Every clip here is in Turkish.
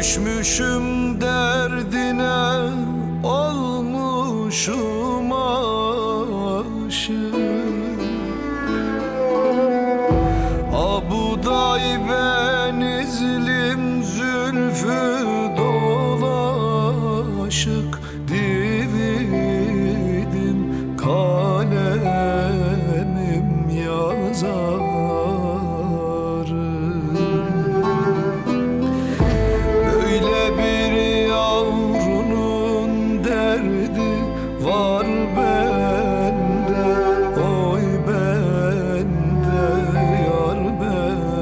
Düşmüşüm derdine, olmuşum aşık. Abuday benizlim, zülfü dolaşık. Dividim kalemim yazar. Var bende, oy bende, yar bende.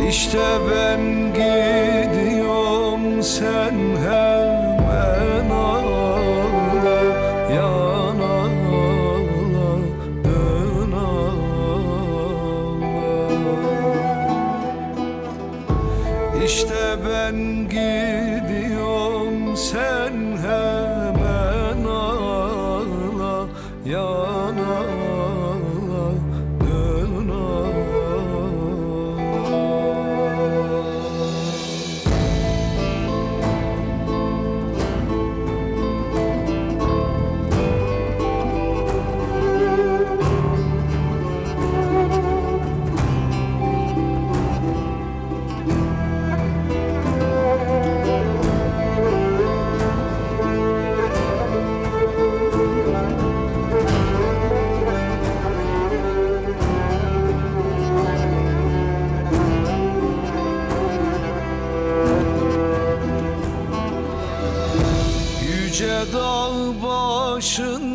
İşte ben gidiyorum, sen hemen ağla, yan ağla, dön ağla. İşte ben gidiyorum, sen hemen ağla, yan ağla, dön ağla. Yüce dağ başında